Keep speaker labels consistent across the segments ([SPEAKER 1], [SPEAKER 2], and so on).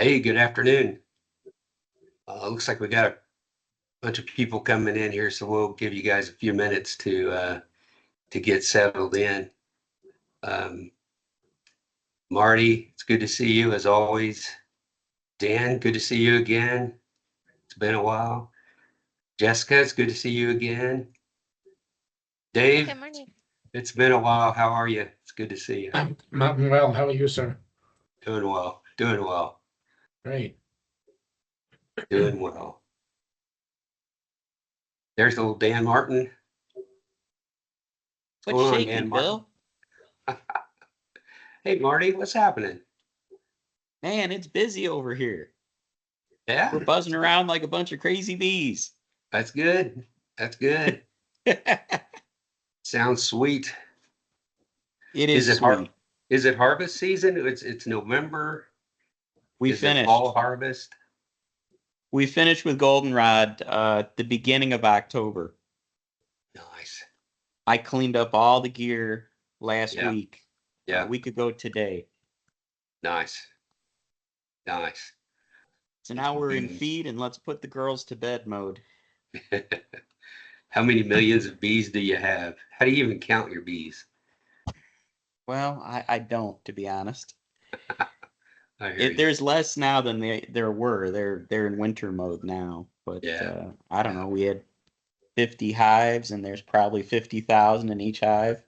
[SPEAKER 1] Hey, good afternoon. Looks like we got a bunch of people coming in here, so we'll give you guys a few minutes to get settled in. Um, Marty, it's good to see you as always. Dan, good to see you again. It's been a while. Jessica, it's good to see you again.
[SPEAKER 2] Good
[SPEAKER 1] Dave,
[SPEAKER 2] morning.
[SPEAKER 1] it's been a while. How are you? It's good to see you.
[SPEAKER 3] I'm well. How are you, sir?
[SPEAKER 1] Doing well. Doing well.
[SPEAKER 3] Great.
[SPEAKER 1] Doing well. There's little Dan Martin. What's
[SPEAKER 2] What's
[SPEAKER 1] going on, Dan
[SPEAKER 2] shaking,
[SPEAKER 1] Martin?
[SPEAKER 2] Bill?
[SPEAKER 1] Hey, Marty, what's happening?
[SPEAKER 2] Man, it's busy over here.
[SPEAKER 1] Yeah,
[SPEAKER 2] We're buzzing around like a bunch of crazy bees.
[SPEAKER 1] that's good. That's good.
[SPEAKER 2] It
[SPEAKER 1] Sounds sweet. Is
[SPEAKER 2] is
[SPEAKER 1] it har
[SPEAKER 2] sweet.
[SPEAKER 1] is it harvest season? It's November.
[SPEAKER 2] We
[SPEAKER 1] Is it fall
[SPEAKER 2] finished.
[SPEAKER 1] harvest?
[SPEAKER 2] We finished with goldenrod the beginning of October.
[SPEAKER 1] Nice.
[SPEAKER 2] I cleaned up all the gear last
[SPEAKER 1] Yeah,
[SPEAKER 2] week, a
[SPEAKER 1] yeah,
[SPEAKER 2] week ago today.
[SPEAKER 1] nice, nice.
[SPEAKER 2] So now we're in
[SPEAKER 1] Bees.
[SPEAKER 2] feed and let's put the girls to bed mode.
[SPEAKER 1] How many millions of bees do you have? How do you even count your bees?
[SPEAKER 2] Well, I don't, to be honest.
[SPEAKER 1] I hear you.
[SPEAKER 2] There's less now than there were. They're in winter mode now. But
[SPEAKER 1] Yeah,
[SPEAKER 2] I don't
[SPEAKER 1] yeah,
[SPEAKER 2] know. We had 50 hives and there's probably 50,000 in each hive.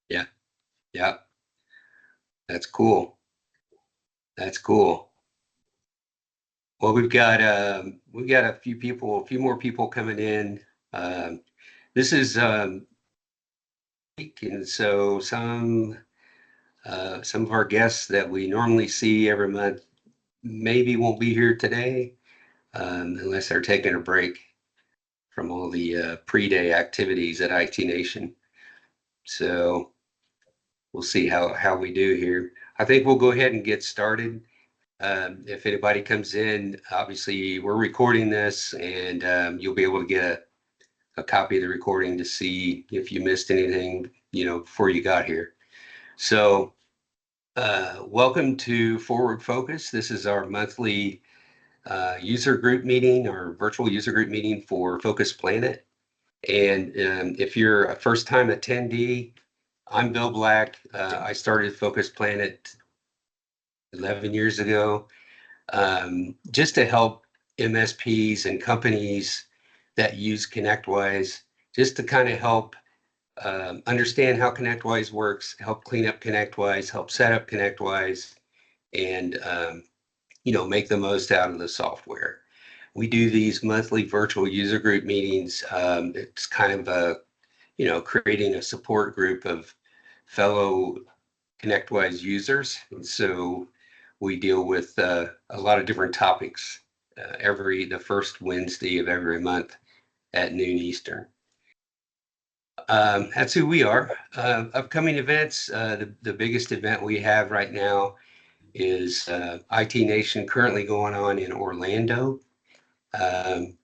[SPEAKER 1] yeah, yeah. That's cool. That's cool. Well, we've got a few more people coming in. Um, this is and so some of our guests that we normally see every month maybe won't be here today unless they're taking a break from all the pre-day activities at IT Nation. So we'll see how we do here. I think we'll go ahead and get started. If anybody comes in, obviously we're recording this, and you'll be able to get a copy of the recording to see if you missed anything, before you got here. So welcome to Forward Focus. This is our monthly user group meeting or virtual user group meeting for Focus Planet. And if you're a first time attendee, I'm Bill Black. I started Focus Planet 11 years ago just to help MSPs and companies that use ConnectWise, just to kind of help understand how ConnectWise works, help clean up ConnectWise, help set up ConnectWise, and make the most out of the software. We do these monthly virtual user group meetings. It's kind of creating a support group of fellow ConnectWise users. And so we deal with a lot of different topics the first Wednesday of every month at noon Eastern. That's who we are. Upcoming events, the biggest event we have right now is IT Nation currently going on in Orlando. Um,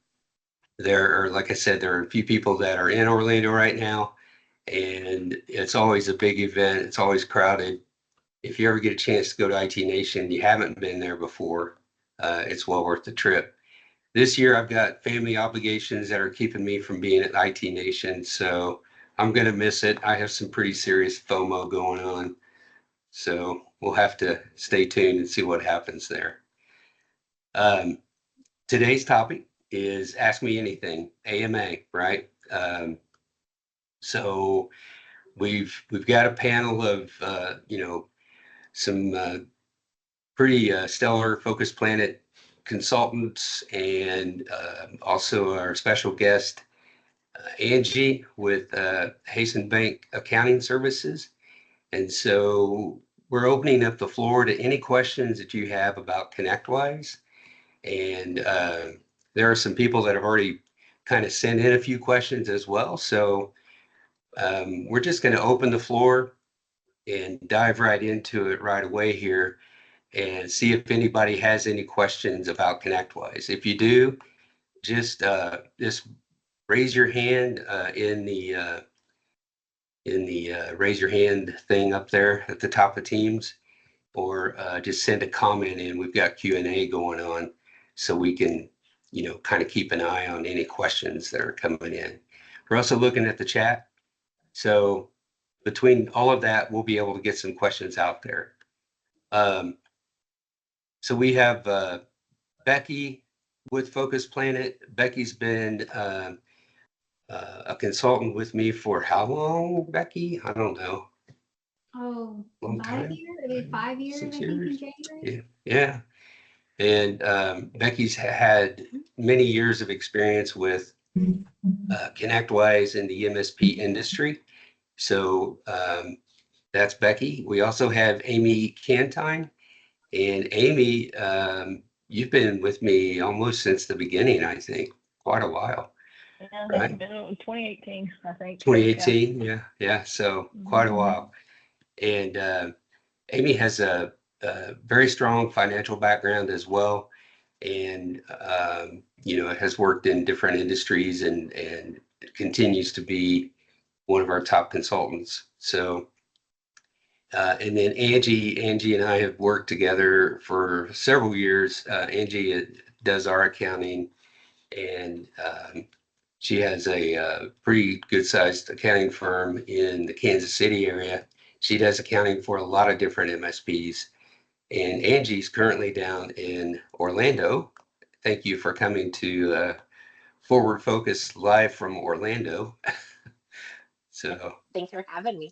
[SPEAKER 1] like I said, there are a few people that are in Orlando right now, and it's always a big event. It's always crowded. If you ever get a chance to go to IT Nation, you haven't been there before, it's well worth the trip. This year, I've got family obligations that are keeping me from being at IT Nation, so I'm going to miss it. I have some pretty serious FOMO going on, so we'll have to stay tuned and see what happens there. Um, Today's topic is Ask Me Anything, AMA, right? So we've got a panel of some pretty stellar Focus Planet consultants, and also our special guest Angie with Hasten Bank Accounting Services. And so we're opening up the floor to any questions that you have about ConnectWise. And there are some people that have already kind of sent in a few questions as well. So we're just going to open the floor and dive right into it right away here and see if anybody has any questions about ConnectWise. If you do, just raise your hand in the raise your hand thing up there at the top of Teams, or just send a comment in. We've got Q&A going on, so we can, kind of keep an eye on any questions that are coming in. We're also looking at the chat. So between all of that, we'll be able to get some questions out there. So we have Becky with Focus Planet. Becky's been a consultant with me for how long, Becky? I don't know.
[SPEAKER 4] Oh,
[SPEAKER 1] Long time?
[SPEAKER 4] 5 years,
[SPEAKER 1] 6
[SPEAKER 4] I think, in
[SPEAKER 1] years?
[SPEAKER 4] January.
[SPEAKER 1] Yeah. And Becky's had many years of experience with ConnectWise in the MSP industry. So that's Becky. We also have Amy Cantine. And Amy, you've been with me almost since the beginning, I think, quite a while.
[SPEAKER 5] Yeah,
[SPEAKER 1] Right?
[SPEAKER 5] it's been 2018, I think.
[SPEAKER 1] 2018, yeah. So quite a
[SPEAKER 5] Mhm.
[SPEAKER 1] while. And Amy has a very strong financial background as well, and has worked in different industries and continues to be one of our top consultants. So, and then Angie and I have worked together for several years. Angie does our accounting, and she has a pretty good sized accounting firm in the Kansas City area. She does accounting for a lot of different MSPs. And Angie's currently down in Orlando. Thank you for coming to Forward Focus live from Orlando. So
[SPEAKER 6] Thanks for having me.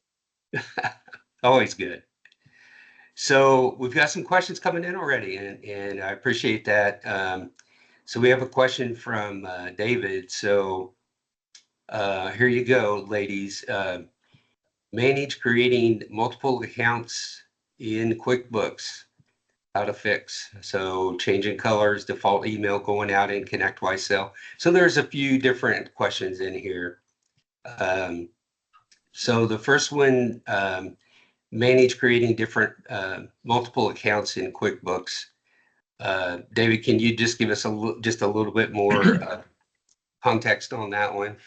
[SPEAKER 1] always good. So we've got some questions coming in already, and I appreciate that. So we have a question from David. So here you go, ladies. Manage creating multiple accounts in QuickBooks. How to fix. So changing colors, default email going out in ConnectWise Cell. So there's a few different questions in here. So the first one, manage creating different multiple accounts in QuickBooks. David, can you just give us just a little bit more context on that one?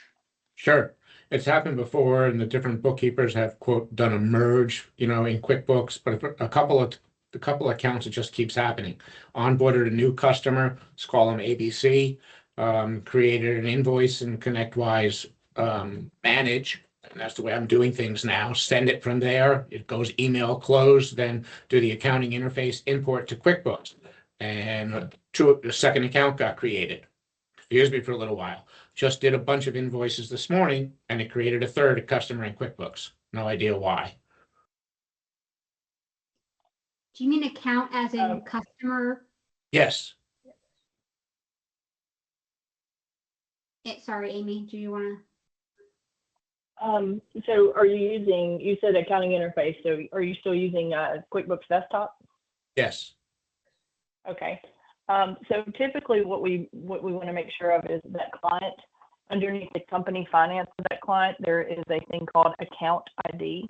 [SPEAKER 3] Sure. It's happened before, and the different bookkeepers have, quote, done a merge, in QuickBooks, but if a couple of accounts, it just keeps happening. Onboarded a new customer, let's call them ABC, created an invoice in ConnectWise Manage, and that's the way I'm doing things now. Send it from there. It goes email close, then do the accounting interface, import to QuickBooks. And a second account got created. Confused me for a little while. Just did a bunch of invoices this morning, and it created a third customer in QuickBooks. No idea why.
[SPEAKER 4] Do you mean account as in customer?
[SPEAKER 3] Yes.
[SPEAKER 4] Sorry, Amy, do you want to?
[SPEAKER 5] So are you said accounting interface, so are you still using QuickBooks Desktop?
[SPEAKER 3] Yes.
[SPEAKER 5] Okay. So typically what we want to make sure of is that client, underneath the company finance of that client, there is a thing called account ID.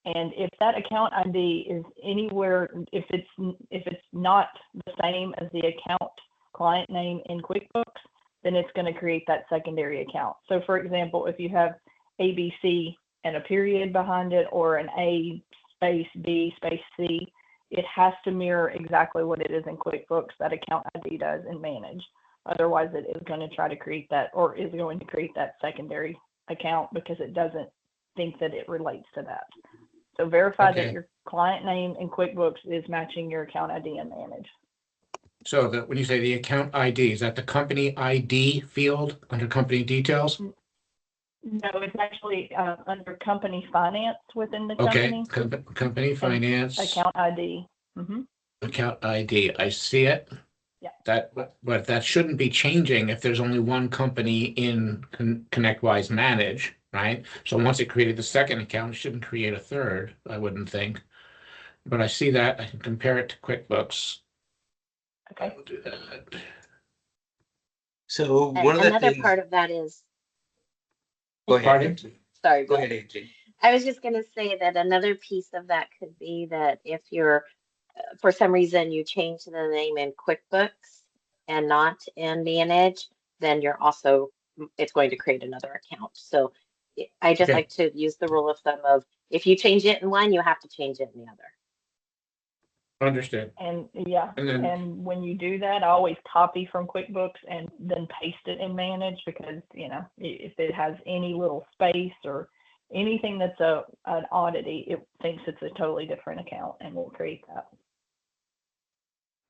[SPEAKER 5] And if that account ID is anywhere, if it's not the same as the account client name in QuickBooks, then it's going to create that secondary account. So for example, if you have ABC and a period behind it, or an A space B space C, it has to mirror exactly what it is in QuickBooks that account ID does in Manage. Otherwise, it is going to try to create that, or is going to create that secondary account, because it doesn't think that it relates to that. So verify that your client name in QuickBooks is matching your account ID in Manage.
[SPEAKER 3] So when you say the account ID, is that the company ID field under company details?
[SPEAKER 5] No, it's actually under company finance within the company.
[SPEAKER 3] Okay, company finance.
[SPEAKER 5] Account ID. Mm-hmm.
[SPEAKER 3] Account ID, I see it.
[SPEAKER 5] Yeah.
[SPEAKER 3] But that shouldn't be changing if there's only one company in ConnectWise Manage, right? So once it created the second account, it shouldn't create a third, I wouldn't think. But I see that. I can compare it to QuickBooks.
[SPEAKER 5] Okay.
[SPEAKER 3] I will do that.
[SPEAKER 1] So
[SPEAKER 6] And
[SPEAKER 1] one of the
[SPEAKER 6] another
[SPEAKER 1] things.
[SPEAKER 6] part of that is,
[SPEAKER 1] Go ahead.
[SPEAKER 3] Pardon?
[SPEAKER 1] Angie.
[SPEAKER 6] sorry,
[SPEAKER 1] Go ahead, Angie.
[SPEAKER 6] I was just going to say that another piece of that could be that if you're, for some reason, you change the name in QuickBooks and not in Manage, then it's going to create another account. So I just like to use the rule of thumb of, if you change it in one, you have to change it in the other.
[SPEAKER 3] Understood.
[SPEAKER 5] And yeah,
[SPEAKER 3] And then,
[SPEAKER 5] and when you do that, I always copy from QuickBooks and then paste it in Manage, because, if it has any little space or anything that's an oddity, it thinks it's a totally different account and will create that.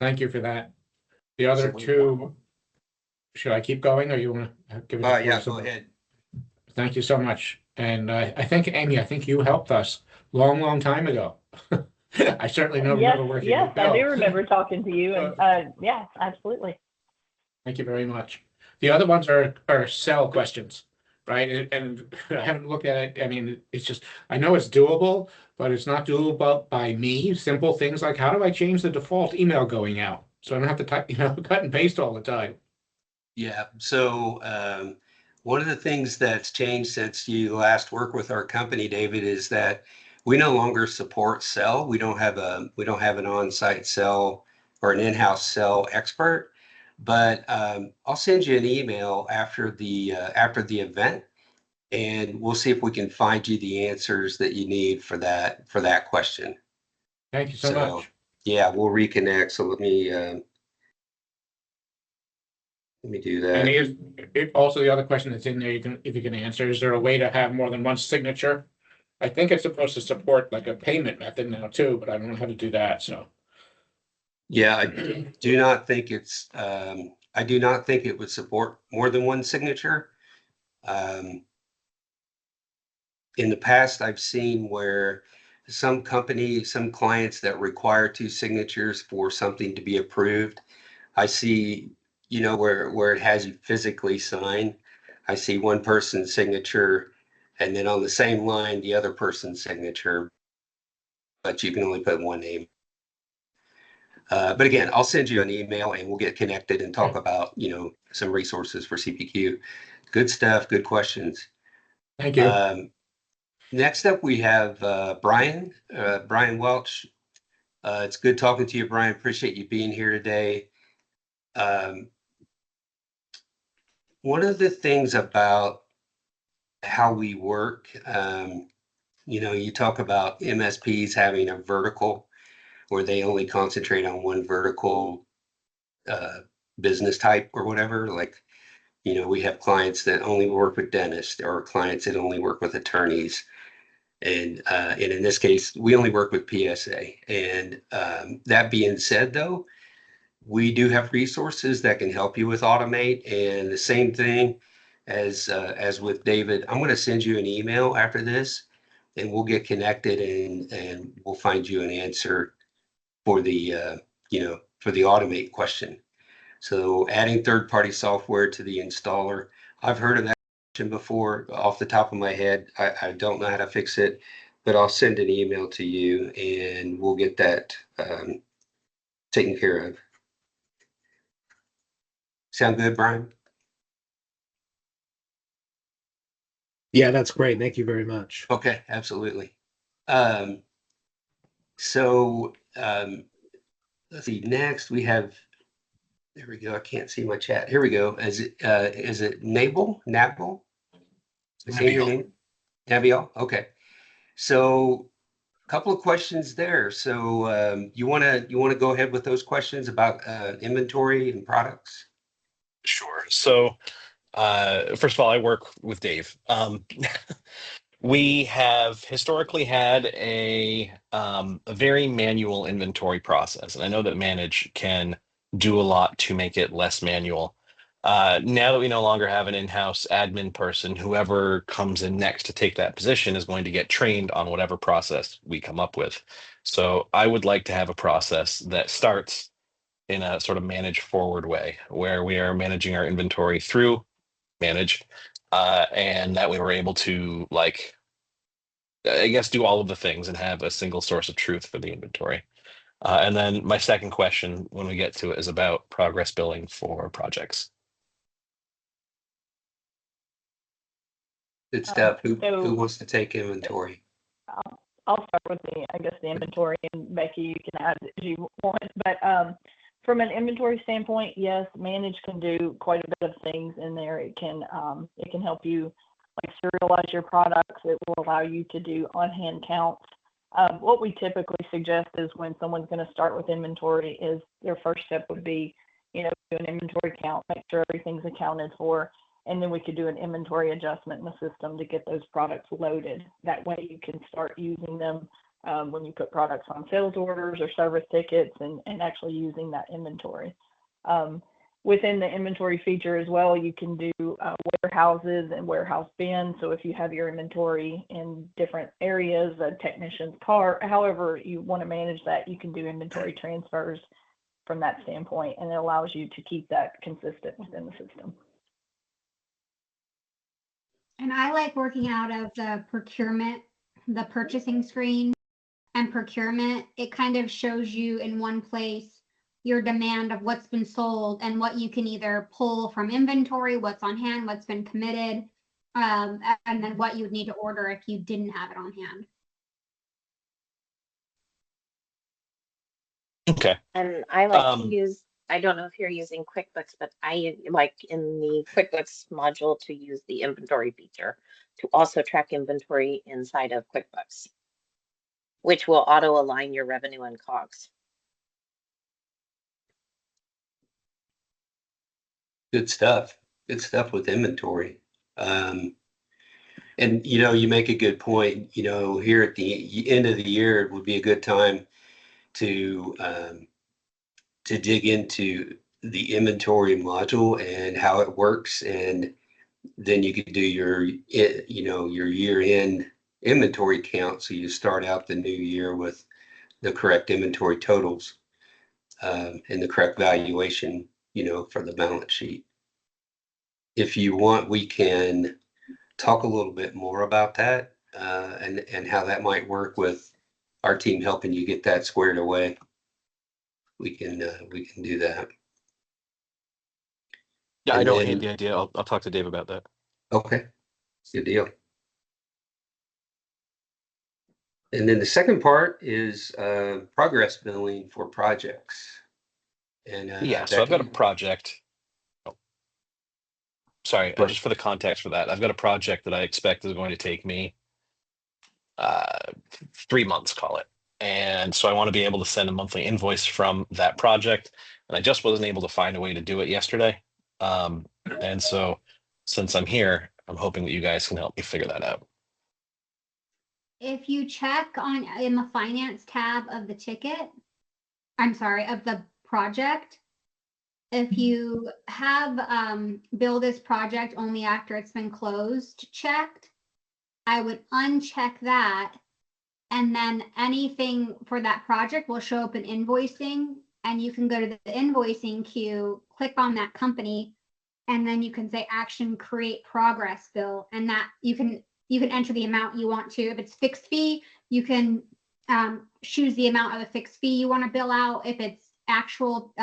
[SPEAKER 3] thank you for that. The other two, should I keep going or you want to give it?
[SPEAKER 1] Yeah, go ahead.
[SPEAKER 3] Thank you so much. And I think, Amy, I think you helped us long time ago. I certainly don't
[SPEAKER 5] Yes,
[SPEAKER 3] remember working
[SPEAKER 5] yes,
[SPEAKER 3] with Bill.
[SPEAKER 5] I do remember talking to you, and yeah, absolutely.
[SPEAKER 3] Thank you very much. The other ones are cell questions, right? And I haven't looked at it. I mean, it's just, I know it's doable, but it's not doable by me. Simple things like, how do I change the default email going out? So I don't have to type, cut and paste all the time.
[SPEAKER 1] Yeah, so one of the things that's changed since you last worked with our company, David, is that we no longer support cell. We don't have an on-site cell or an in-house cell expert. But I'll send you an email after the event, and we'll see if we can find you the answers that you need for that question.
[SPEAKER 3] Thank you so much.
[SPEAKER 1] Yeah, we'll reconnect. So let me do that.
[SPEAKER 3] And here's also the other question that's in there. If you can answer, is there a way to have more than one signature? I think it's supposed to support like a payment method now too, but I don't know how to do that. So
[SPEAKER 1] yeah, I do not think it would support more than one signature. In the past, I've seen where some clients that require two signatures for something to be approved. I see, where it has you physically sign. I see one person's signature, and then on the same line, the other person's signature, but you can only put one name. But again, I'll send you an email and we'll get connected and talk about, some resources for CPQ. Good stuff, good questions.
[SPEAKER 3] thank you.
[SPEAKER 1] Next up, we have Brian Welch. It's good talking to you, Brian. Appreciate you being here today. One of the things about how we work, you talk about MSPs having a vertical where they only concentrate on one vertical business type or whatever. Like, we have clients that only work with dentists or clients that only work with attorneys. And in this case, we only work with PSA. And that being said, though, we do have resources that can help you with Automate. And the same thing as with David, I'm going to send you an email after this, and we'll get connected and we'll find you an answer for the Automate question. So adding third-party software to the installer, I've heard of that before off the top of my head. I don't know how to fix it, but I'll send an email to you and we'll get that taken care of. Sound good, Brian?
[SPEAKER 7] Yeah, that's great. Thank you very much.
[SPEAKER 1] Okay, absolutely. Let's see. Next, we have. There we go. I can't see my chat. Here we go. Is it Nabil? Nabil. Okay. So a couple of questions there. So you want to go ahead with those questions about inventory and products?
[SPEAKER 8] Sure. So first of all, I work with Dave. We have historically had a very manual inventory process, and I know that Manage can do a lot to make it less manual. Now that we no longer have an in-house admin person, whoever comes in next to take that position is going to get trained on whatever process we come up with. So I would like to have a process that starts in a sort of manage forward way, where we are managing our inventory through Manage, and that we were able to, like, I guess, do all of the things and have a single source of truth for the inventory. And then my second question, when we get to it, is about progress billing for projects.
[SPEAKER 1] Good stuff. Who wants to take inventory?
[SPEAKER 5] I'll start with the inventory, and Becky, you can add as you want. But from an inventory standpoint, yes, Manage can do quite a bit of things in there. It can help you like serialize your products. It will allow you to do on-hand counts. What we typically suggest is when someone's going to start with inventory is their first step would be, do an inventory count, make sure everything's accounted for, and then we could do an inventory adjustment in the system to get those products loaded. That way you can start using them when you put products on sales orders or service tickets and actually using that inventory. Within the inventory feature as well, you can do warehouses and warehouse bins. So if you have your inventory in different areas, a technician's car, however you want to manage that, you can do inventory transfers from that standpoint, and it allows you to keep that consistent within the system.
[SPEAKER 4] And I like working out of the procurement, the purchasing screen and procurement. It kind of shows you in one place your demand of what's been sold and what you can either pull from inventory, what's on hand, what's been committed, and then what you would need to order if you didn't have it on hand.
[SPEAKER 8] Okay.
[SPEAKER 6] And I like to use, I don't know if you're using QuickBooks, but I like in the QuickBooks module to use the inventory feature to also track inventory inside of QuickBooks, which will auto align your revenue and COGS.
[SPEAKER 1] Good stuff. Good stuff with inventory. And you make a good point. Here at the end of the year, it would be a good time to dig into the inventory module and how it works, and then you could do your year-end inventory count. So you start out the new year with the correct inventory totals and the correct valuation, for the balance sheet. If you want, we can talk a little bit more about that and how that might work with our team helping you get that squared away. We can do that.
[SPEAKER 8] Yeah,
[SPEAKER 1] And
[SPEAKER 8] I don't
[SPEAKER 1] then-
[SPEAKER 8] hate the idea. I'll talk to Dave about that.
[SPEAKER 1] Okay, good deal. And then the second part is progress billing for projects. And
[SPEAKER 8] Yeah, so I've got a
[SPEAKER 1] Becky?
[SPEAKER 8] project. Oh, sorry,
[SPEAKER 1] Right.
[SPEAKER 8] just for the context for that, I've got a project that I expect is going to take me 3 months, call it. And so I want to be able to send a monthly invoice from that project. And I just wasn't able to find a way to do it yesterday. And so since I'm here, I'm hoping that you guys can help me figure that out.
[SPEAKER 4] If you check in the finance tab of the ticket, of the project, if you have bill this project only after it's been closed checked, I would uncheck that, and then anything for that project will show up in invoicing, and you can go to the invoicing queue, click on that company, and then you can say action create progress bill, and that you can enter the amount you want to. If it's fixed fee, you can choose the amount of the fixed fee you want to bill out. If it's actual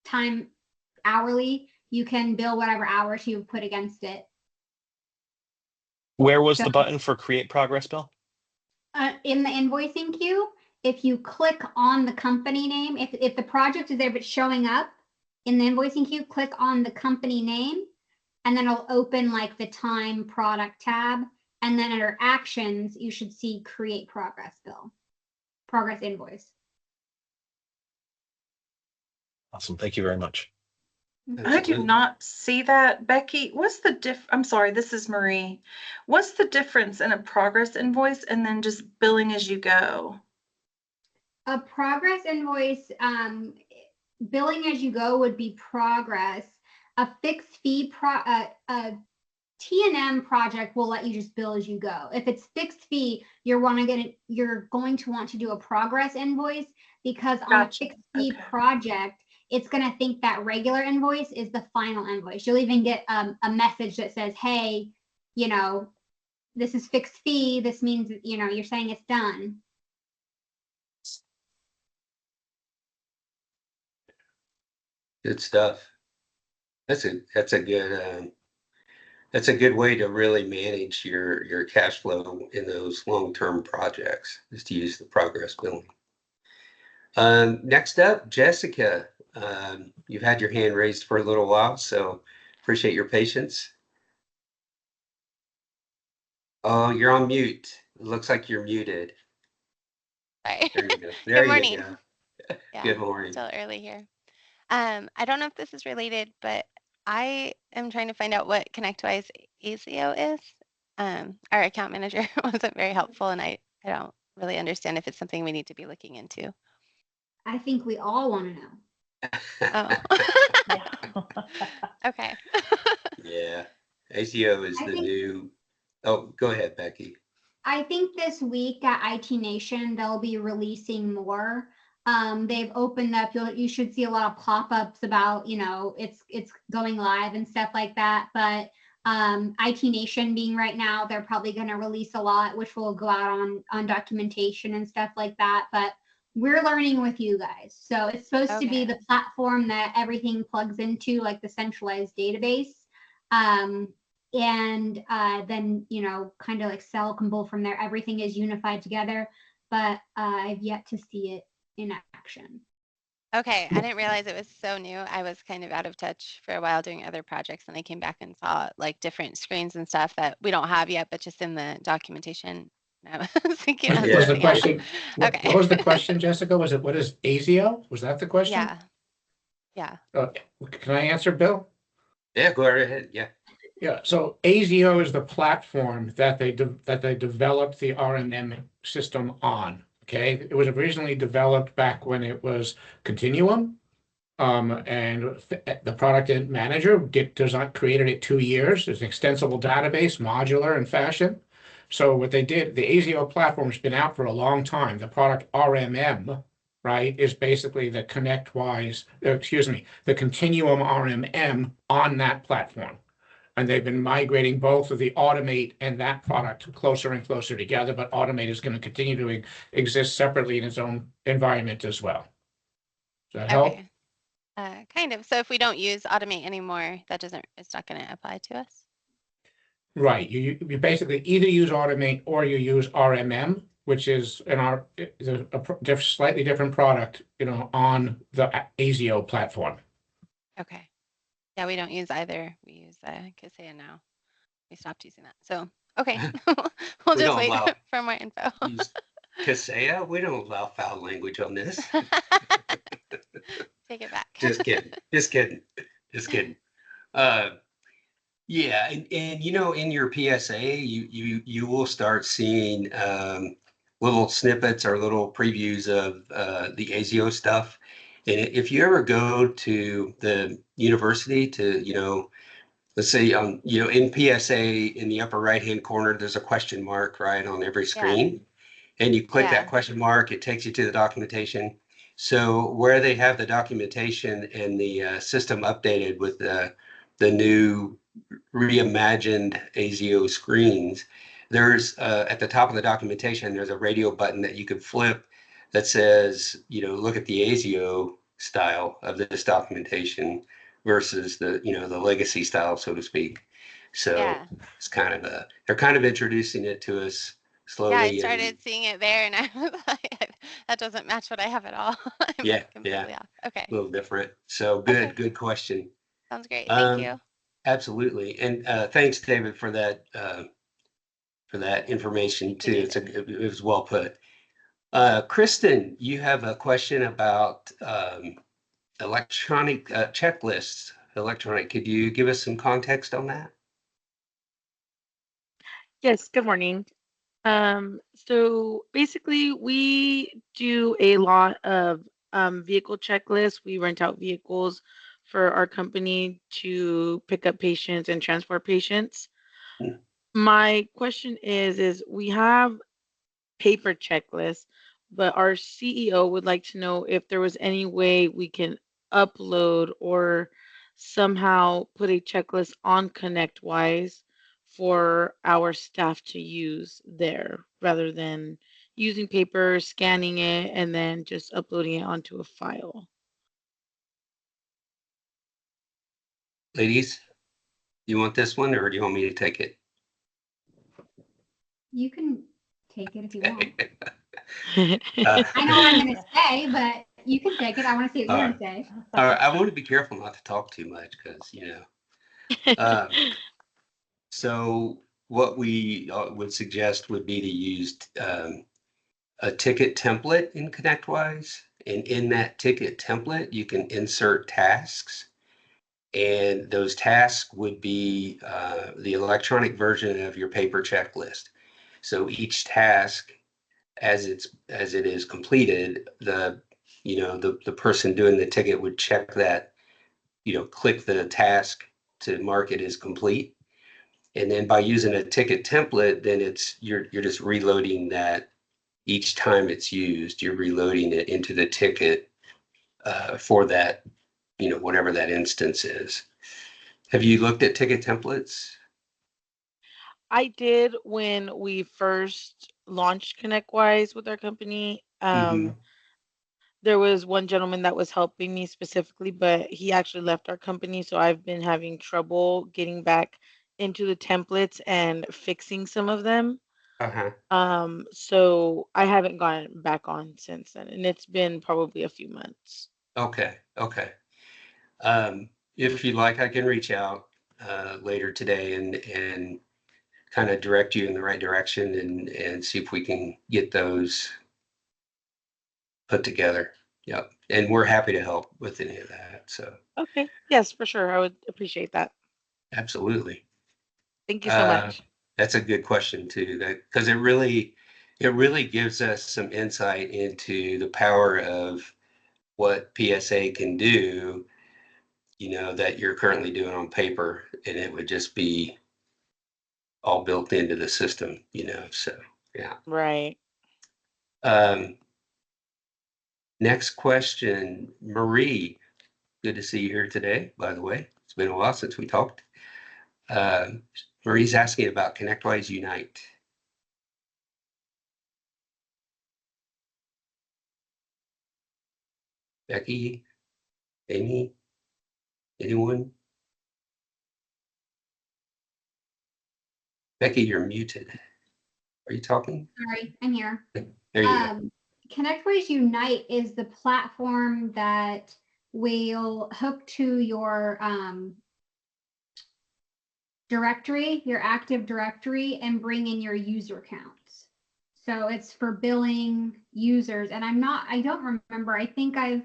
[SPEAKER 4] time hourly, you can bill whatever hours you put against it.
[SPEAKER 8] Where was the button for create progress bill?
[SPEAKER 4] In the invoicing queue, if you click on the company name, if the project is there but showing up in the invoicing queue, click on the company name, and then it'll open like the time product tab. And then under actions, you should see create progress bill, progress invoice.
[SPEAKER 8] Awesome. Thank you very much.
[SPEAKER 9] I do not see that. Becky, what's the I'm sorry, this is Marie. What's the difference in a progress invoice and then just billing as you go?
[SPEAKER 4] A progress invoice, billing as you go would be progress. A fixed fee a T&M project will let you just bill as you go. If it's fixed fee, you're going to want to do a progress invoice, because on a fixed fee project, it's going to think that regular invoice is the final invoice. You'll even get a message that says, hey, this is fixed fee. This means, you're saying it's done.
[SPEAKER 1] Good stuff. That's a good way to really manage your cash flow in those long-term projects, is to use the progress billing. Next up, Jessica. You've had your hand raised for a little while, so appreciate your patience. Oh, you're on mute. It looks like you're muted.
[SPEAKER 10] Sorry.
[SPEAKER 1] There you go. There
[SPEAKER 10] Good
[SPEAKER 1] you
[SPEAKER 10] morning.
[SPEAKER 1] go.
[SPEAKER 10] Yeah,
[SPEAKER 1] Good morning.
[SPEAKER 10] still early here. I don't know if this is related, but I am trying to find out what ConnectWise ASIO is. Our account manager wasn't very helpful, and I don't really understand if it's something we need to be looking into.
[SPEAKER 4] I think we all want to know.
[SPEAKER 10] Oh,
[SPEAKER 5] Yeah.
[SPEAKER 10] okay.
[SPEAKER 1] Yeah. ACO is
[SPEAKER 4] I
[SPEAKER 1] the
[SPEAKER 4] think-
[SPEAKER 1] new. Oh, go ahead, Becky.
[SPEAKER 4] I think this week at IT Nation, they'll be releasing more. They've opened up, you should see a lot of pop-ups about, it's going live and stuff like that. But IT Nation being right now, they're probably going to release a lot, which will go out on documentation and stuff like that. But we're learning with you guys. So it's supposed to be
[SPEAKER 10] Okay.
[SPEAKER 4] the platform that everything plugs into, like the centralized database. And then kind of Excel can pull from there. Everything is unified together, but I've yet to see it in action.
[SPEAKER 10] Okay, I didn't realize it was so new. I was kind of out of touch for a while doing other projects, and I came back and saw like different screens and stuff that we don't have yet, but just in the documentation. I was thinking
[SPEAKER 3] What
[SPEAKER 10] of
[SPEAKER 3] was the
[SPEAKER 10] something else.
[SPEAKER 3] question?
[SPEAKER 10] Okay.
[SPEAKER 3] What was the question, Jessica? Was it, what is ASIO? Was that the question?
[SPEAKER 10] Yeah. Yeah.
[SPEAKER 3] Can I answer, Bill?
[SPEAKER 1] Yeah, go right ahead. Yeah.
[SPEAKER 3] Yeah, so ASIO is the platform that they developed the RMM system on. Okay, it was originally developed back when it was Continuum. And the product manager created it 2 years. It's an extensible database, modular in fashion. So what they did, the ASIO platform's been out for a long time. The product RMM, right, is basically the ConnectWise, the Continuum RMM on that platform. And they've been migrating both of the Automate and that product closer and closer together, but Automate is going to continue to exist separately in its own environment as well. Does that help?
[SPEAKER 10] Okay. Kind of. So if we don't use Automate anymore, it's not going to apply to us.
[SPEAKER 3] Right. You basically either use Automate or you use RMM, which is a slightly different product, on the ASIO platform.
[SPEAKER 10] Okay. Yeah, we don't use either. We use Kaseya now. We stopped using that. So, okay. We'll
[SPEAKER 1] We
[SPEAKER 10] just
[SPEAKER 1] don't
[SPEAKER 10] wait
[SPEAKER 1] allow-
[SPEAKER 10] for more info.
[SPEAKER 1] Use Kaseya? We don't allow foul language on this.
[SPEAKER 10] Take it back.
[SPEAKER 1] Just kidding. Just kidding. Just kidding. Yeah, and in your PSA, you will start seeing little snippets or little previews of the ASIO stuff. And if you ever go to the university to, let's say, in PSA in the upper right-hand corner, there's a question mark, right, on every screen. And you click that question mark, it takes you to the documentation. So where they have the documentation and the system updated with the new reimagined ASIO screens, there's at the top of the documentation, there's a radio button that you can flip that says, look at the ASIO style of this documentation versus the legacy style, so to speak. So it's they're kind of introducing it to us slowly.
[SPEAKER 10] Yeah, I started seeing it there, and I was like, that doesn't match what I have at all. I'm completely off. Okay.
[SPEAKER 1] A little different. So good question.
[SPEAKER 10] Sounds great. Thank you.
[SPEAKER 1] Absolutely. And thanks, David, for that information too. It was well put. Kristen, you have a question about electronic checklists. Could you give us some context on that?
[SPEAKER 11] Yes, good morning. So basically we do a lot of vehicle checklists. We rent out vehicles for our company to pick up patients and transport patients. My question is we have paper checklists, but our CEO would like to know if there was any way we can upload or somehow put a checklist on ConnectWise for our staff to use there rather than using paper, scanning it, and then just uploading it onto a file.
[SPEAKER 1] Ladies, you want this one or do you want me to take it?
[SPEAKER 4] You can take it if you want.
[SPEAKER 1] Uh,
[SPEAKER 4] I know what I'm going to say, but you can take it. I want to see what you're going to say.
[SPEAKER 1] All right, I want to be careful not to talk too much because, so what we would suggest would be to use a ticket template in ConnectWise. And in that ticket template, you can insert tasks. And those tasks would be the electronic version of your paper checklist. So each task, as it is completed, the person doing the ticket would check that, click the task to mark it as complete. And then by using a ticket template, then you're just reloading that each time it's used. You're reloading it into the ticket for that, whatever that instance is. Have you looked at ticket templates?
[SPEAKER 11] I did when we first launched ConnectWise with our company.
[SPEAKER 1] Mm-hmm.
[SPEAKER 11] There was one gentleman that was helping me specifically, but he actually left our company. So I've been having trouble getting back into the templates and fixing some of them.
[SPEAKER 1] Uh-huh.
[SPEAKER 11] So I haven't gone back on since then, and it's been probably a few months.
[SPEAKER 1] Okay. If you'd like, I can reach out later today and kind of direct you in the right direction and see if we can get those put together. Yep. And we're happy to help with any of that. So
[SPEAKER 11] Okay. Yes, for sure. I would appreciate that.
[SPEAKER 1] absolutely.
[SPEAKER 11] Thank you so much.
[SPEAKER 1] That's a good question too, because it really gives us some insight into the power of what PSA can do, that you're currently doing on paper, and it would just be all built into the system, so yeah.
[SPEAKER 11] Right.
[SPEAKER 1] Next question, Marie. Good to see you here today, by the way. It's been a while since we talked. Marie's asking about ConnectWise Unite. Becky, Amy, anyone? Becky, you're muted. Are you talking?
[SPEAKER 4] Sorry, I'm here.
[SPEAKER 1] There you go.
[SPEAKER 4] ConnectWise Unite is the platform that will hook to your directory, your Active Directory, and bring in your user counts. So it's for billing users. And I don't remember. I think I've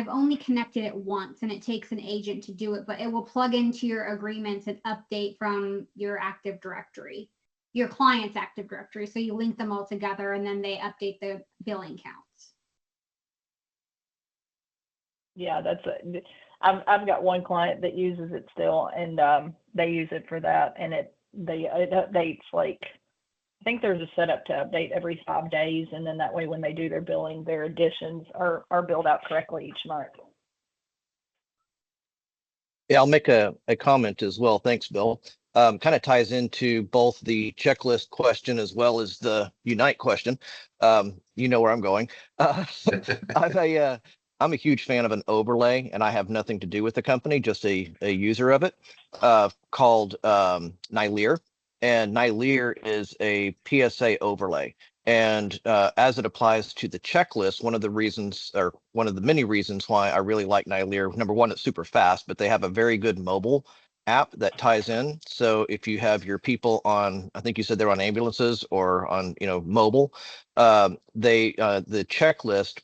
[SPEAKER 4] only connected it once, and it takes an agent to do it, but it will plug into your agreements and update from your Active Directory, your client's Active Directory. So you link them all together, and then they update the billing counts.
[SPEAKER 5] Yeah, I've got one client that uses it still, and they use it for that, and it updates, like, I think there's a setup to update every 5 days, and then that way when they do their billing, their additions are billed out correctly each month.
[SPEAKER 12] Yeah, I'll make a comment as well. Thanks, Bill. Kind of ties into both the checklist question as well as the Unite question. You know where I'm going. I'm a huge fan of an overlay, and I have nothing to do with the company, just a user of it, called Nyleer. And Nyleer is a PSA overlay. And as it applies to the checklist, one of the many reasons why I really like Nyleer, number one, it's super fast, but they have a very good mobile app that ties in. So if you have your people on, I think you said they're on ambulances or on, mobile, the checklist,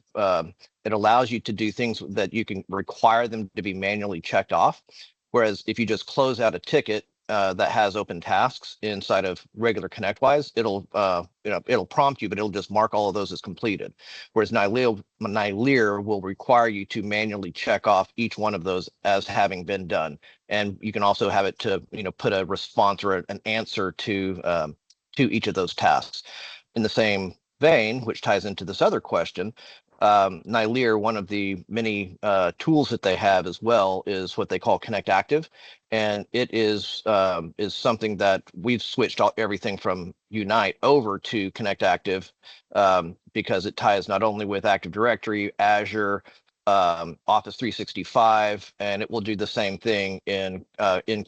[SPEAKER 12] it allows you to do things that you can require them to be manually checked off. Whereas if you just close out a ticket that has open tasks inside of regular ConnectWise, it'll prompt you, but it'll just mark all of those as completed. Whereas Nyleer will require you to manually check off each one of those as having been done. And you can also have it to, put a response or an answer to each of those tasks. In the same vein, which ties into this other question, Nyleer, one of the many tools that they have as well is what they call Connect Active, and it is something that we've switched everything from Unite over to Connect Active because it ties not only with Active Directory, Azure, Office 365, and it will do the same thing in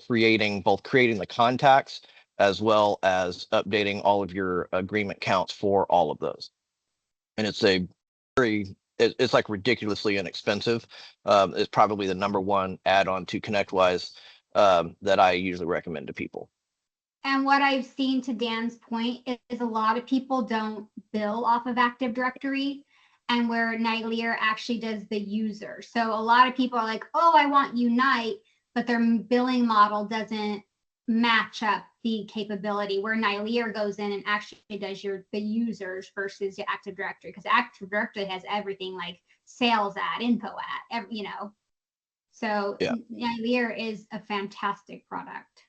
[SPEAKER 12] creating the contacts as well as updating all of your agreement counts for all of those. And it's like ridiculously inexpensive. It's probably the number one add-on to ConnectWise that I usually recommend to people.
[SPEAKER 4] And what I've seen, to Dan's point, is a lot of people don't bill off of Active Directory, and where Nightlier actually does the user. So a lot of people are like, oh, I want Unite, but their billing model doesn't match up the capability, where Nightlier goes in and actually does the users versus the Active Directory, because Active Directory has everything like sales ad, info ad, you know. So
[SPEAKER 12] Yeah.
[SPEAKER 4] Nightlier is a fantastic product.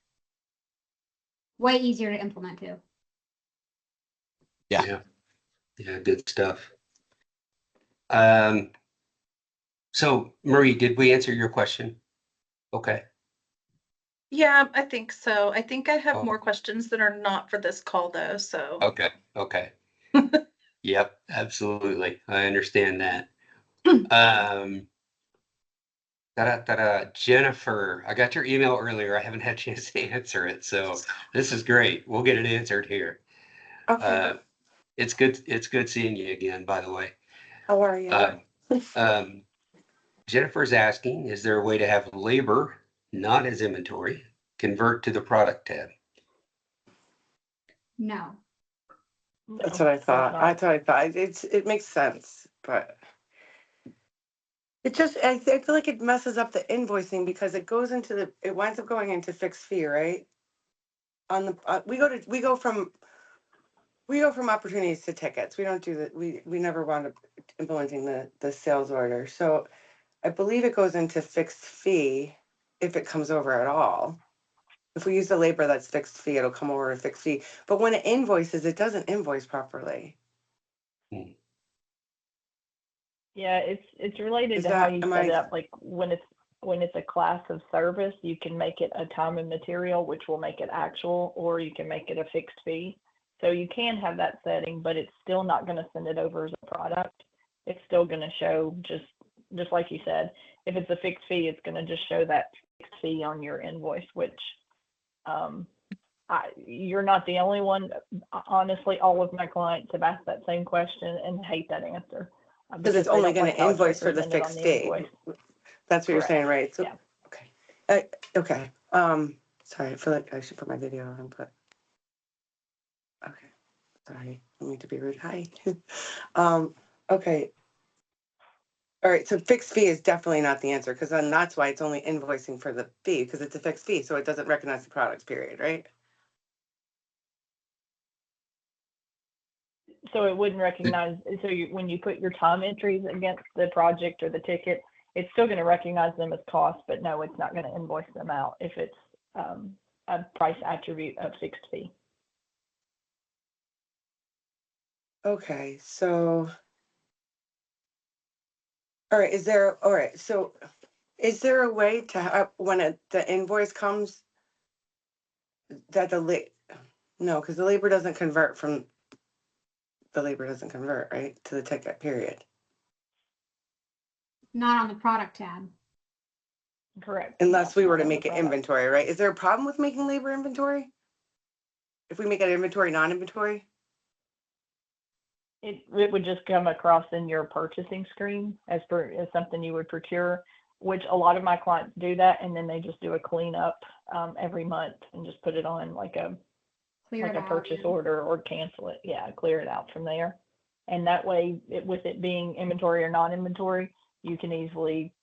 [SPEAKER 4] Way easier to implement too.
[SPEAKER 12] Yeah.
[SPEAKER 1] Yeah, good stuff. So Marie, did we answer your question? Okay.
[SPEAKER 9] Yeah, I think so. I think I have
[SPEAKER 1] Oh.
[SPEAKER 9] more questions that are not for this call though, so.
[SPEAKER 1] Okay. Yep, absolutely. I understand that. Jennifer, I got your email earlier. I haven't had a chance to answer it, so this is great. We'll get it answered here.
[SPEAKER 13] Okay.
[SPEAKER 1] It's good seeing you again, by the way.
[SPEAKER 13] How are you?
[SPEAKER 1] Jennifer's asking, is there a way to have labor not as inventory convert to the product tab?
[SPEAKER 4] No.
[SPEAKER 13] That's what I thought.
[SPEAKER 5] not.
[SPEAKER 13] It makes sense, but it just I feel like it messes up the invoicing because it winds up going into fixed fee, right? On the we go from opportunities to tickets. We don't do that. We never wound up implementing the sales order. So I believe it goes into fixed fee if it comes over at all. If we use the labor that's fixed fee, it'll come over to fixed fee. But when it invoices, it doesn't invoice properly.
[SPEAKER 5] Yeah, it's related
[SPEAKER 13] Is
[SPEAKER 5] to how
[SPEAKER 13] that-
[SPEAKER 5] you
[SPEAKER 13] am
[SPEAKER 5] set
[SPEAKER 13] I-
[SPEAKER 5] it up. Like when it's a class of service, you can make it a time and material, which will make it actual, or you can make it a fixed fee. So you can have that setting, but it's still not going to send it over as a product. It's still going to show just like you said. If it's a fixed fee, it's going to just show that fixed fee on your invoice, which you're not the only one. Honestly, all of my clients have asked that same question and hate that answer.
[SPEAKER 13] Because it's
[SPEAKER 5] they
[SPEAKER 13] only
[SPEAKER 5] don't
[SPEAKER 13] going
[SPEAKER 5] like
[SPEAKER 13] to
[SPEAKER 5] how it's
[SPEAKER 13] invoice for the
[SPEAKER 5] represented on
[SPEAKER 13] fixed
[SPEAKER 5] the
[SPEAKER 13] fee.
[SPEAKER 5] invoice.
[SPEAKER 13] That's what you're
[SPEAKER 5] Correct.
[SPEAKER 13] saying, right? So,
[SPEAKER 5] Yeah.
[SPEAKER 13] okay. Okay. Sorry, I feel like I should put my video on, but okay. Sorry, I don't mean to be rude. Hi. Okay. All right, so fixed fee is definitely not the answer, because then that's why it's only invoicing for the fee, because it's a fixed fee, so it doesn't recognize the products, period, right?
[SPEAKER 5] So it wouldn't recognize, so when you put your time entries against the project or the ticket, it's still going to recognize them as cost, but no, it's not going to invoice them out if it's a price attribute of fixed fee.
[SPEAKER 13] Okay, so, all right, so is there a way to have, when the invoice comes, that no, because the labor doesn't convert, right, to the ticket, period.
[SPEAKER 4] Not on the product tab.
[SPEAKER 5] Correct.
[SPEAKER 13] Unless we were to
[SPEAKER 5] Not on
[SPEAKER 13] make
[SPEAKER 5] the
[SPEAKER 13] it
[SPEAKER 5] product.
[SPEAKER 13] inventory, right? Is there a problem with making labor inventory? If we make it inventory, non-inventory?
[SPEAKER 5] It would just come across in your purchasing screen as something you would procure, which a lot of my clients do that, and then they just do a cleanup every month and just put it on like a purchase order or cancel it. Yeah, clear it out from there. And that way, with it being inventory or non-inventory, you can easily,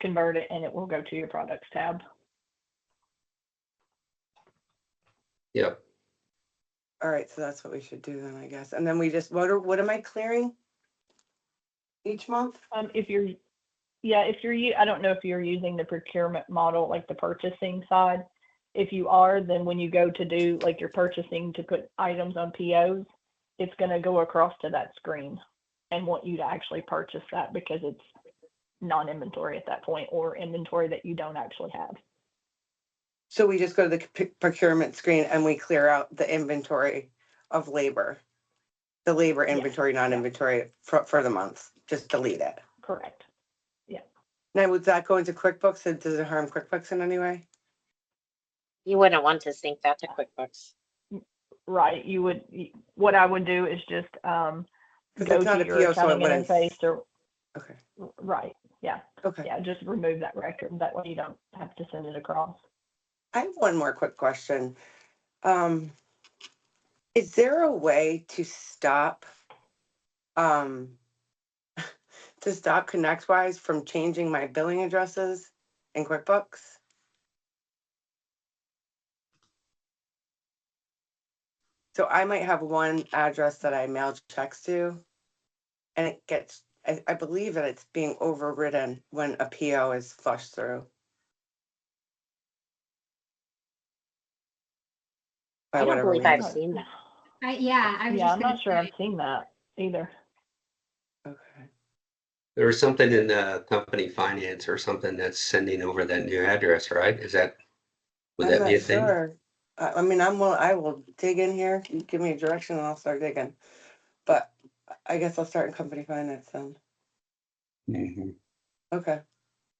[SPEAKER 5] convert it and it will go to your products tab.
[SPEAKER 1] Yep.
[SPEAKER 13] All right, so that's what we should do then, I guess. And then we just, what am I clearing each month?
[SPEAKER 5] I don't know if you're using the procurement model, like the purchasing side. If you are, then when you go to do like your purchasing to put items on POs, it's going to go across to that screen and want you to actually purchase that because it's non-inventory at that point or inventory that you don't actually have.
[SPEAKER 13] So we just go to the procurement screen and we clear out the inventory of labor, the labor inventory, non-inventory for the month, just delete it.
[SPEAKER 5] Correct. Yeah.
[SPEAKER 13] Now, would that go into QuickBooks? And does it harm QuickBooks in any way?
[SPEAKER 6] You wouldn't want to sync that to QuickBooks.
[SPEAKER 5] Right. What I would do is just go
[SPEAKER 13] it's not
[SPEAKER 5] to
[SPEAKER 13] a
[SPEAKER 5] your
[SPEAKER 13] PO, so it
[SPEAKER 5] accounting
[SPEAKER 13] wouldn't.
[SPEAKER 5] interface or.
[SPEAKER 13] Okay.
[SPEAKER 5] Right. Yeah.
[SPEAKER 13] Okay.
[SPEAKER 5] Yeah. Just remove that record. That way you don't have to send it across.
[SPEAKER 13] I have one more quick question. Is there a way to stop ConnectWise from changing my billing addresses in QuickBooks? So I might have one address that I mail checks to, and it gets, I believe that it's being overridden when a PO is flushed through. By
[SPEAKER 6] I don't
[SPEAKER 13] whatever
[SPEAKER 6] believe I've
[SPEAKER 13] reason.
[SPEAKER 6] seen that.
[SPEAKER 4] Yeah, I was
[SPEAKER 5] Yeah,
[SPEAKER 4] just
[SPEAKER 5] I'm
[SPEAKER 4] gonna
[SPEAKER 5] not sure
[SPEAKER 4] say,
[SPEAKER 5] I've seen that either.
[SPEAKER 13] Okay.
[SPEAKER 1] There was something in the company finance or something that's sending over that new address, right? Would
[SPEAKER 13] I'm
[SPEAKER 1] that be
[SPEAKER 13] not
[SPEAKER 1] a thing?
[SPEAKER 13] sure. I mean, I will dig in here. You give me a direction and I'll start digging. But I guess I'll start in company finance then.
[SPEAKER 1] Mhm.
[SPEAKER 13] Okay. I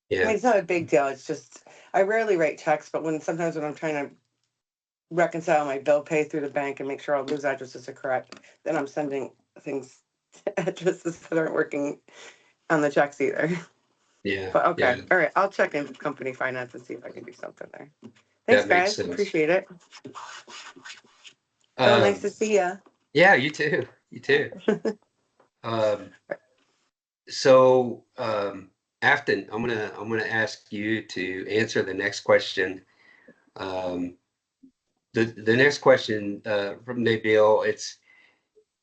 [SPEAKER 1] Yeah,
[SPEAKER 13] mean, it's not a big deal. It's just, I rarely write checks, but sometimes when I'm trying to reconcile my bill pay through the bank and make sure all those addresses are correct, then I'm sending things to addresses that aren't working on the checks either.
[SPEAKER 1] yeah,
[SPEAKER 13] But okay.
[SPEAKER 1] yeah.
[SPEAKER 13] All right. I'll check in company finance and see if I can do something there. Thanks,
[SPEAKER 1] That makes
[SPEAKER 13] guys.
[SPEAKER 1] sense.
[SPEAKER 13] Appreciate it. Bill, nice to
[SPEAKER 1] Um,
[SPEAKER 13] see ya.
[SPEAKER 1] yeah, you too. You too. Um, so, Afton, I'm gonna ask you to answer the next question. Um, the next question from Nabil,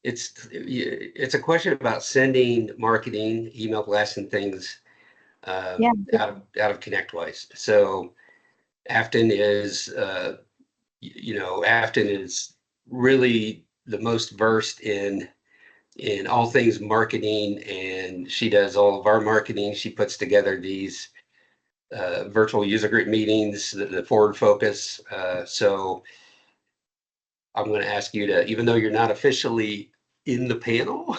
[SPEAKER 1] it's a question about sending marketing, email blasts, and things
[SPEAKER 14] Yeah.
[SPEAKER 1] out of ConnectWise. So Afton is Afton is really the most versed in all things marketing, and she does all of our marketing. She puts together these virtual user group meetings, the forward focus. So I'm going to ask you to, even though you're not officially in the panel,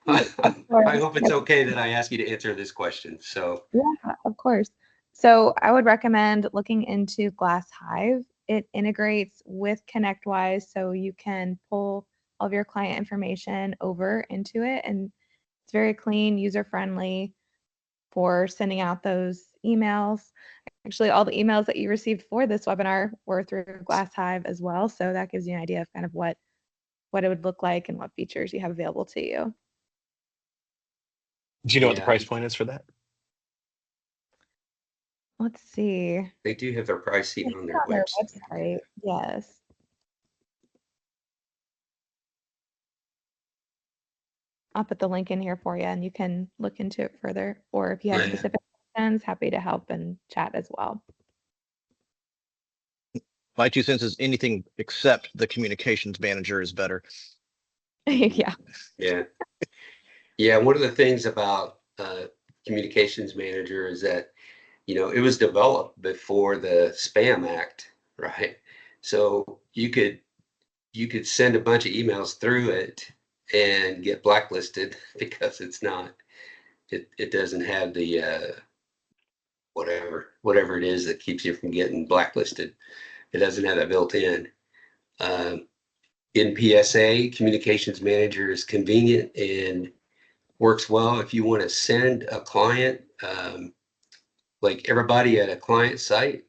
[SPEAKER 1] I hope it's okay that I ask you to answer this question. So
[SPEAKER 14] Yeah, of course. So I would recommend looking into GlassHive. It integrates with ConnectWise, so you can pull all of your client information over into it, and it's very clean, user-friendly for sending out those emails. Actually, all the emails that you received for this webinar were through GlassHive as well, so that gives you an idea of kind of what it would look like and what features you have available to you.
[SPEAKER 8] Do you know what the
[SPEAKER 1] yeah,
[SPEAKER 8] price point is for that?
[SPEAKER 14] Let's see.
[SPEAKER 1] they do have their pricing
[SPEAKER 14] It's
[SPEAKER 1] on their
[SPEAKER 14] on their
[SPEAKER 1] website.
[SPEAKER 14] website. Yes. I'll put the link in here for you and you can look into it further. Or if you have
[SPEAKER 1] Right.
[SPEAKER 14] specific questions, happy to help and chat as well.
[SPEAKER 12] My 2 cents is anything except the communications manager is better.
[SPEAKER 14] Yeah.
[SPEAKER 1] Yeah. Yeah. One of the things about communications manager is that, it was developed before the Spam Act, right? So you could send a bunch of emails through it and get blacklisted because it doesn't have the whatever it is that keeps you from getting blacklisted. It doesn't have that built in. In PSA, Communications Manager is convenient and works well if you want to send a client, like everybody at a client site,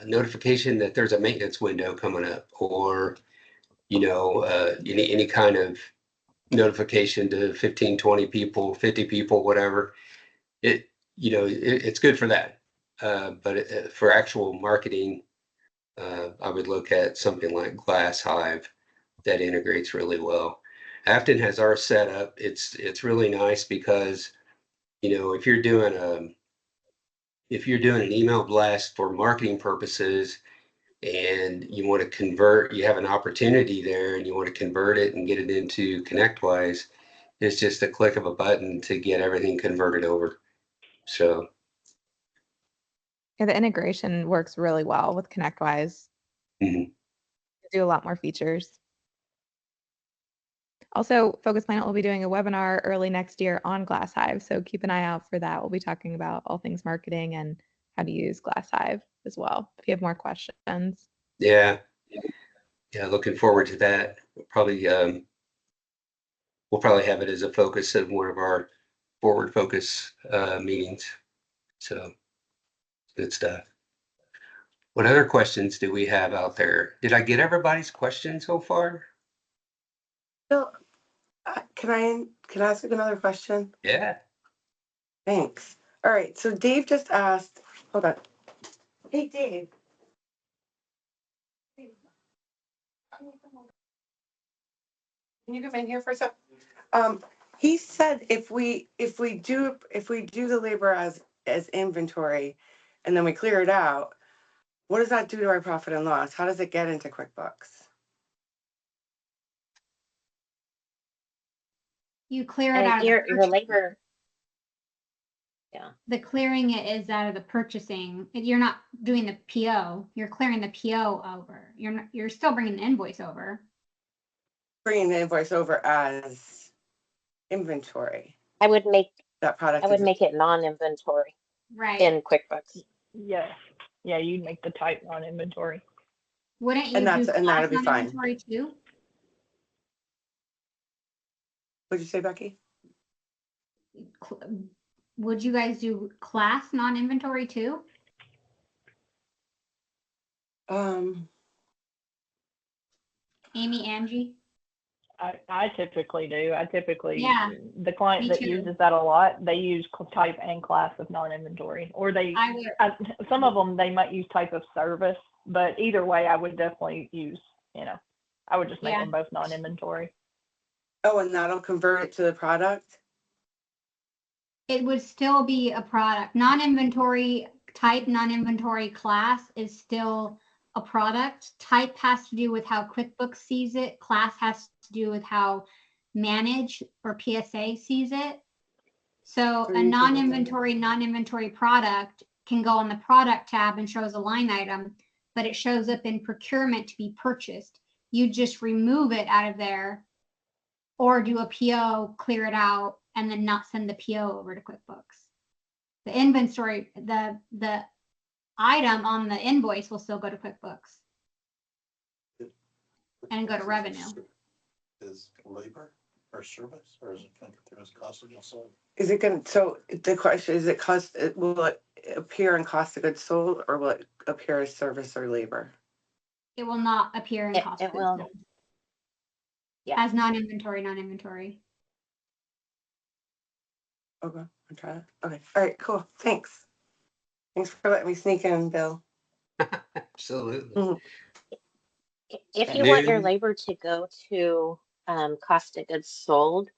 [SPEAKER 1] notification that there's a maintenance window coming up, or any kind of notification to 15, 20 people, 50 people, whatever. It's good for that. But for actual marketing, I would look at something like GlassHive that integrates really well. Afton has our setup. It's really nice because, if you're doing an email blast for marketing purposes and you want to convert, you have an opportunity there and you want to convert it and get it into ConnectWise, it's just a click of a button to get everything converted over. So
[SPEAKER 14] Yeah, the integration works really well with ConnectWise.
[SPEAKER 1] mhm.
[SPEAKER 14] Do a lot more features. Also, Focus Planet will be doing a webinar early next year on GlassHive, so keep an eye out for that. We'll be talking about all things marketing and how to use GlassHive as well. If you have more questions.
[SPEAKER 1] Yeah, looking forward to that. We'll probably have it as a focus of one of our forward focus meetings. So good stuff. What other questions do we have out there? Did I get everybody's questions so far?
[SPEAKER 13] Bill, can I ask you another question?
[SPEAKER 1] Yeah.
[SPEAKER 13] Thanks. All right. So Dave just asked. Hold on. Hey, Dave. Can you come in here for a sec? He said if we do the labor as inventory, and then we clear it out, what does that do to our profit and loss? How does it get into QuickBooks?
[SPEAKER 4] You clear it out of
[SPEAKER 6] Your
[SPEAKER 4] the
[SPEAKER 6] labor. Yeah.
[SPEAKER 4] The clearing it is out of the purchasing. You're not doing the PO. You're clearing the PO over. You're still bringing the invoice over.
[SPEAKER 13] Bringing the invoice over as inventory.
[SPEAKER 6] I would make
[SPEAKER 13] that product.
[SPEAKER 6] I would make it non-inventory.
[SPEAKER 4] Right.
[SPEAKER 6] In QuickBooks.
[SPEAKER 5] Yes. Yeah, you'd make the type non-inventory.
[SPEAKER 4] Wouldn't you
[SPEAKER 13] And
[SPEAKER 4] do
[SPEAKER 13] that'd be fine.
[SPEAKER 4] inventory too?
[SPEAKER 13] What'd you say, Becky?
[SPEAKER 4] Would you guys do class non-inventory too? Amy, Angie?
[SPEAKER 5] I typically do.
[SPEAKER 4] Yeah,
[SPEAKER 5] the client
[SPEAKER 4] me
[SPEAKER 5] that
[SPEAKER 4] too.
[SPEAKER 5] uses that a lot, they use type and class of non-inventory, or some of them, they might use type of service, but either way, I would definitely use, I would just make them both non-inventory.
[SPEAKER 13] Oh, and that'll convert it to the product?
[SPEAKER 4] It would still be a product. Non-inventory type, non-inventory class is still a product. Type has to do with how QuickBooks sees it. Class has to do with how Manage or PSA sees it. So a non-inventory product can go on the product tab and shows a line item, but it shows up in procurement to be purchased. You just remove it out of there or do a PO, clear it out, and then not send the PO over to QuickBooks. The inventory, the item on the invoice will still go to QuickBooks and go to revenue.
[SPEAKER 15] Is labor or service, or is it going to go through as cost of goods sold?
[SPEAKER 13] Is it going to, so the question is, will it appear in cost of goods sold, or will it appear as service or labor?
[SPEAKER 4] It will not appear in cost of goods sold.
[SPEAKER 6] Yeah.
[SPEAKER 4] As non-inventory.
[SPEAKER 13] Okay, I'll try it. Okay, all right, cool. Thanks for letting me sneak in, Bill.
[SPEAKER 1] Absolutely.
[SPEAKER 6] If you want your labor to go to cost of goods sold,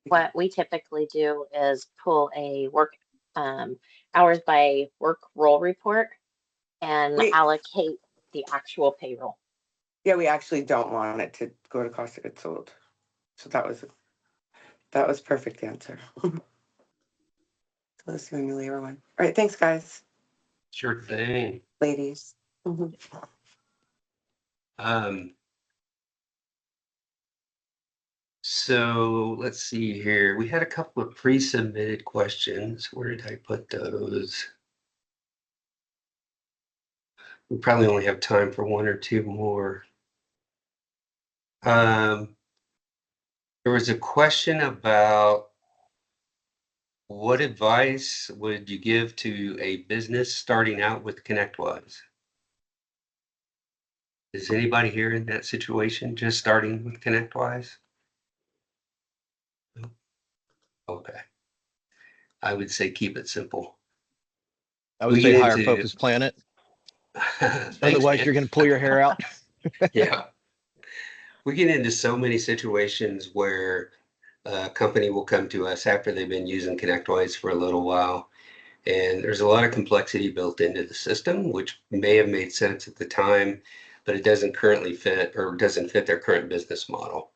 [SPEAKER 6] what we typically do is pull a work hours by work roll report and allocate the actual payroll.
[SPEAKER 13] Yeah, we actually don't want it to go to cost of goods sold. So that was perfect answer. So let's do a new labor one. All right, thanks guys.
[SPEAKER 1] Sure thing.
[SPEAKER 13] Ladies.
[SPEAKER 1] So let's see here. We had a couple of pre-submitted questions. Where did I put those? We probably only have time for one or two more. There was a question about what advice would you give to a business starting out with ConnectWise? Is anybody here in that situation, just starting with ConnectWise? Okay. I would say keep it simple.
[SPEAKER 12] I would say hire Focus Planet. Otherwise, you're going to pull your hair out.
[SPEAKER 1] Yeah. We get into so many situations where a company will come to us after they've been using ConnectWise for a little while. And there's a lot of complexity built into the system, which may have made sense at the time, but it doesn't currently fit or doesn't fit their current business model.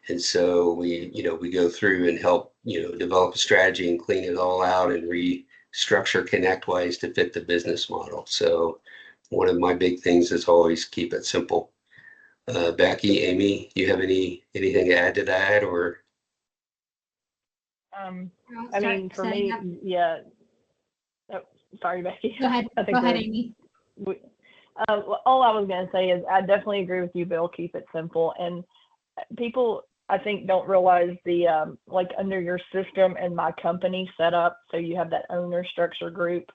[SPEAKER 1] And so we go through and help, develop a strategy and clean it all out and restructure ConnectWise to fit the business model. So one of my big things is always keep it simple. Becky, Amy, do you have anything to add to that, or?
[SPEAKER 5] I mean, for me, yeah. Oh, sorry, Becky.
[SPEAKER 4] Go ahead, Amy.
[SPEAKER 5] All I was going to say is I definitely agree with you, Bill. Keep it simple. And people, I think, don't realize the like under your system and my company setup. So you have that owner structure group.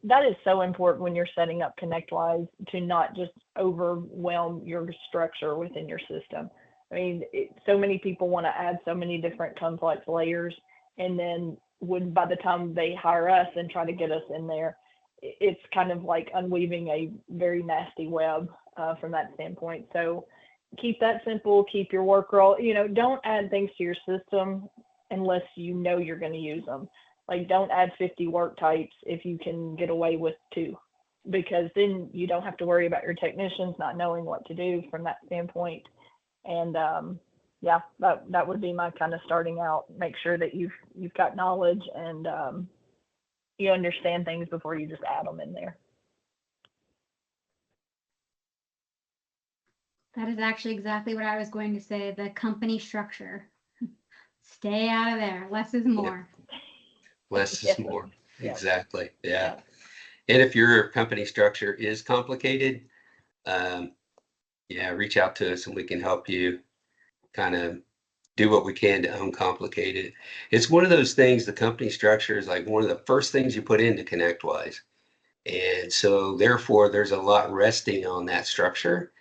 [SPEAKER 5] that is so important when you're setting up ConnectWise to not just overwhelm your structure within your system. I mean, so many people want to add so many different complex layers, and then by the time they hire us and try to get us in there, it's kind of like unweaving a very nasty web from that standpoint. So keep that simple, keep your work role, don't add things to your system unless you know you're going to use them. Like, don't add 50 work types if you can get away with 2, because then you don't have to worry about your technicians not knowing what to do from that standpoint. And yeah, that would be my kind of starting out. Make sure that you've got knowledge and you understand things before you just add them in there.
[SPEAKER 4] That is actually exactly what I was going to say. The company structure. Stay out of there. Less is more.
[SPEAKER 1] Less
[SPEAKER 5] Yes.
[SPEAKER 1] is more.
[SPEAKER 5] Yep.
[SPEAKER 1] Exactly. Yeah.
[SPEAKER 5] Yep.
[SPEAKER 1] And if your company structure is complicated, reach out to us and we can help you kind of do what we can to uncomplicate it. It's one of those things, the company structure is like one of the first things you put into ConnectWise. And so therefore there's a lot resting on that structure.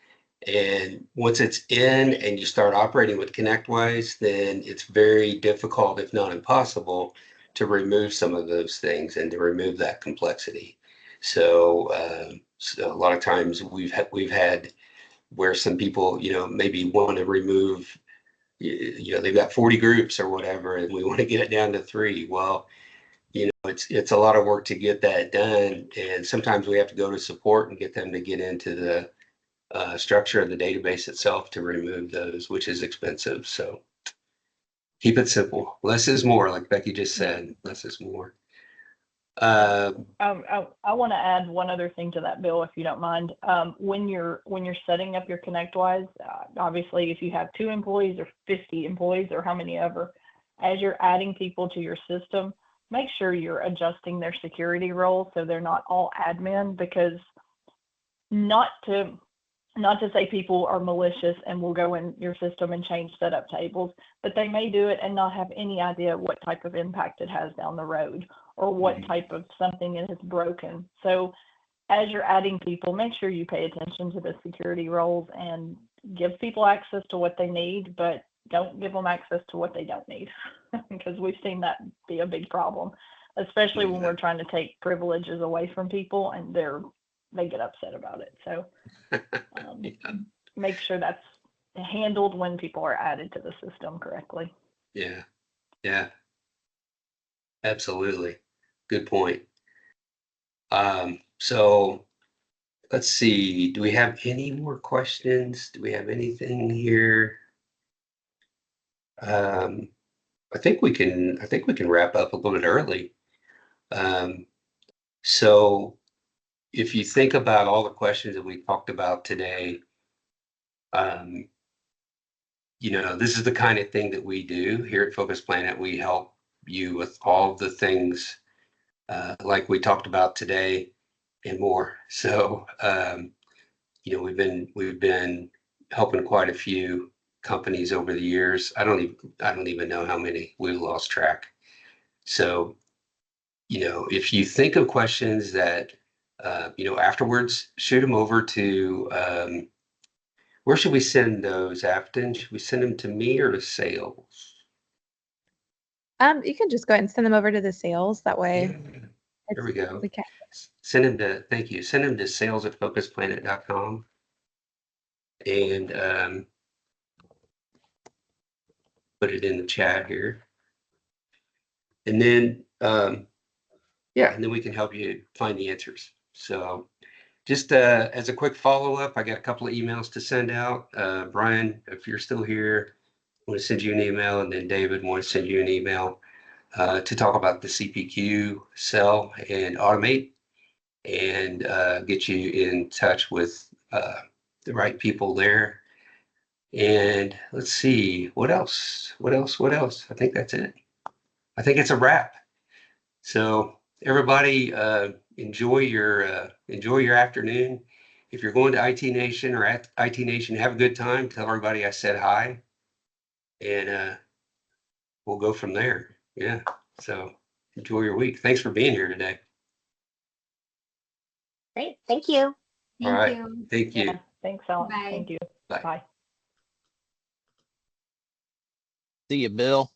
[SPEAKER 1] And once it's in and you start operating with ConnectWise, then it's very difficult, if not impossible, to remove some of those things and to remove that complexity. So, so a lot of times we've had where some people, maybe want to remove, they've got 40 groups or whatever, and we want to get it down to 3. Well, it's a lot of work to get that done. And sometimes we have to go to support and get them to get into the structure of the database itself to remove those, which is expensive. So keep it simple. Less is more, like Becky just said. Less is more.
[SPEAKER 5] I want to add one other thing to that, Bill, if you don't mind. When you're setting up your ConnectWise, obviously, if you have 2 employees or 50 employees or how many ever, as you're adding people to your system, make sure you're adjusting their security roles so they're not all admin, because not to say people are malicious and will go in your system and change setup tables, but they may do it and not have any idea what type of impact it has down the road or what type of something it has broken. So as you're adding people, make sure you pay attention to the security roles and give people access to what they need, but don't give them access to what they don't need, because we've seen that be a big problem, especially when we're trying to take privileges away from people and they get upset about it. So make sure that's handled when people are added to the system correctly.
[SPEAKER 1] Yeah, absolutely. Good point. So let's see, do we have any more questions? Do we have anything here? I think we can wrap up a little bit early. So if you think about all the questions that we talked about today, this is the kind of thing that we do here at Focus Planet. We help you with all the things like we talked about today and more. So, we've been helping quite a few companies over the years. I don't even know how many. We've lost track. So, if you think of questions that, afterwards, shoot them over to, where should we send those, Afton? Should we send them to me or to sales?
[SPEAKER 14] You can just go ahead and send them over to the sales. That way,
[SPEAKER 1] There we go.
[SPEAKER 14] we can.
[SPEAKER 1] Send them to, thank you. Send them to sales@focusplanet.com. And put it in the chat here. And then, and then we can help you find the answers. So just as a quick follow-up, I got a couple of emails to send out. Brian, if you're still here, I want to send you an email, and then David wants to send you an email to talk about the CPQ sell and automate, and get you in touch with the right people there. And let's see, what else? I think that's it. I think it's a wrap. So everybody, enjoy your afternoon. If you're going to IT Nation or at IT Nation, have a good time. Tell everybody I said hi, and we'll go from there. Yeah. So enjoy your week. Thanks for being here today.
[SPEAKER 6] Great. Thank you.
[SPEAKER 1] All
[SPEAKER 4] Thank
[SPEAKER 1] right.
[SPEAKER 4] you.
[SPEAKER 1] Thank you.
[SPEAKER 5] Yeah, thanks, Ellen.
[SPEAKER 4] Bye.
[SPEAKER 5] Thank you.
[SPEAKER 1] Bye.
[SPEAKER 5] Bye.
[SPEAKER 12] See you, Bill.